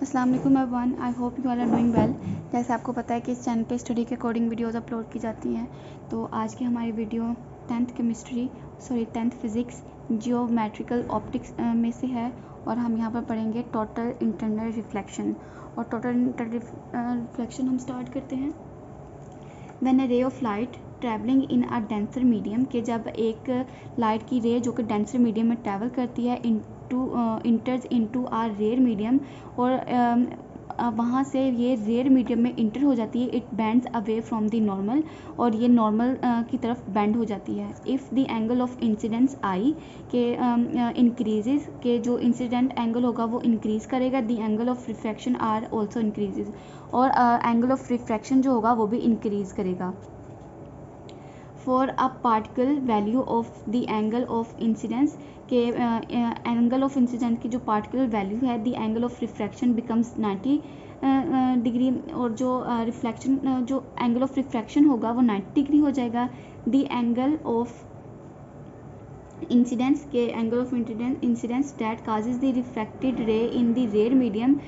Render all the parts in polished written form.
अस्सलाम वालेकुम everyone, I hope you all are doing well. जैसे आपको पता है कि इस चैनल पे स्टडी के कोडिंग वीडियोस अपलोड की जाती हैं, तो आज की हमारी video 10th physics geometrical optics में से है और हम यहाँ पर पढ़ेंगे टोटल इंटरनल रिफ्लेक्शन। और टोटल इंटरनल रिफ्लेक्शन हम स्टार्ट करते हैं। When A ray of light travelling in a denser medium, के जब एक लाइट की रे जो कि डेंसर मीडियम में ट्रैवल करती है इंटर्स इनटू आ रेयर मीडियम, और वहाँ से ये रेयर मीडियम में इंटर हो जाती है। It bends away from the normal, और ये नॉर्मल की तरफ बेंड हो जाती है। If the angle of incidence i के इंक्रीजेज, के जो इंसिडेंट एंगल होगा वो इंक्रीज़ करेगा, the angle of refraction are also increases, और एंगल ऑफ रिफ्रैक्शन जो होगा वो भी इंक्रीज़ करेगा। For a particle value of the angle of incidence, के एंगल ऑफ इंसिडेंस की जो पार्टिकल वैल्यू है, the angle of refraction becomes 90 degree, और जो रिफ्लेक्शन जो एंगल ऑफ रिफ्रैक्शन होगा वो 90 डिग्री हो जाएगा। द एंगल ऑफ इंसिडेंस, के angle of incidence that causes the refracted रे इन द रेयर मीडियम,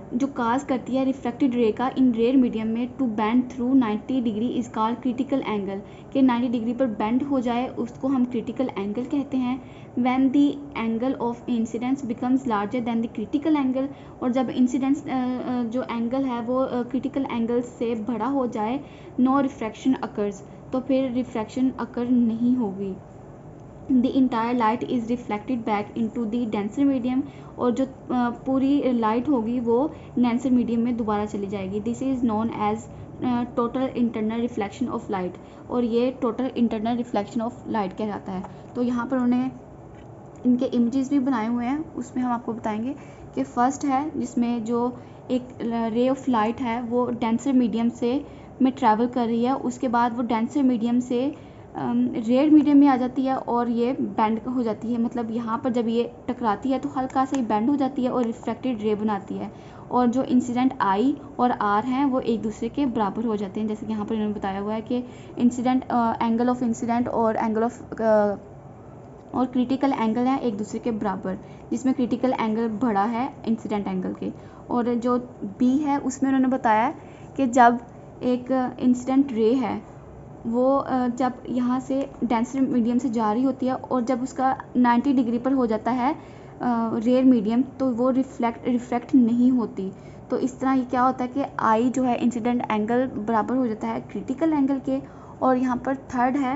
जो काज करती है रिफ्रैक्टेड रे का इन रेयर मीडियम में to bend through 90 degree is called critical angle, के 90 डिग्री पर बेंड हो जाए उसको हम क्रिटिकल एंगल कहते हैं। When the angle of incidence becomes larger than the critical angle, और जब इंसिडेंस जो एंगल है वो क्रिटिकल एंगल से बड़ा हो जाए, नो रिफ्रैक्शन अकर्स, तो फिर रिफ्रैक्शन अकर नहीं होगी। The entire light is reflected back into the denser medium, और जो पूरी लाइट होगी वो डेंसर मीडियम में दोबारा चली जाएगी। This is known as total internal reflection of light, और ये total internal reflection of light कहलाता है। तो यहाँ पर उन्होंने इनके इमेजेस भी बनाए हुए हैं, उसमें हम आपको बताएंगे कि फर्स्ट है जिसमें जो एक रे ऑफ लाइट है वो डेंसर मीडियम से में ट्रैवल कर रही है, उसके बाद वो डेंसर मीडियम से रेयर मीडियम में आ जाती है और ये बेंड हो जाती है। मतलब यहाँ पर जब ये टकराती है तो हल्का सा ही बेंड हो जाती है और रिफ्रैक्टेड रे बनाती है, और जो इंसिडेंट आई और आर हैं वो एक दूसरे के बराबर हो जाते हैं। जैसे कि यहाँ पर इन्होंने बताया हुआ है कि इंसिडेंट एंगल ऑफ इंसिडेंट और एंगल ऑफ और क्रिटिकल एंगल है एक दूसरे के बराबर, जिसमें क्रिटिकल एंगल बड़ा है इंसिडेंट एंगल के। और जो बी है उसमें उन्होंने बताया कि जब एक इंसिडेंट रे है वो जब यहाँ से डेंसर मीडियम से जा रही होती है और जब उसका 90 डिग्री पर हो जाता है रेयर मीडियम, तो वो रिफ्लेक्ट नहीं होती। तो इस तरह ये क्या होता है कि आई जो है इंसिडेंट एंगल बराबर हो जाता है क्रिटिकल एंगल के। और यहाँ पर थर्ड है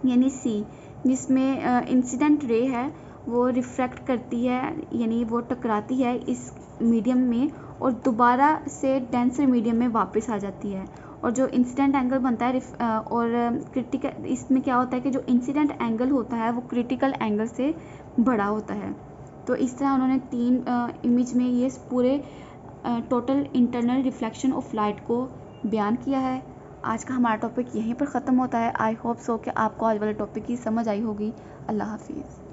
यानी सी, जिसमें इंसिडेंट रे है वो रिफ्रैक्ट करती है, यानी वो टकराती है इस मीडियम में और दोबारा से डेंसर मीडियम में वापस आ जाती है। और जो इंसिडेंट एंगल बनता है और क्रिटिकल, इसमें क्या होता है कि जो इंसिडेंट एंगल होता है वो क्रिटिकल एंगल से बड़ा होता है। तो इस तरह उन्होंने तीन इमेज में ये पूरे total internal reflection of light को बयान किया है। आज का हमारा टॉपिक यहीं पर ख़त्म होता है। आई होप सो कि आपको आज वाले टॉपिक की समझ आई होगी। अल्लाह हाफिज़।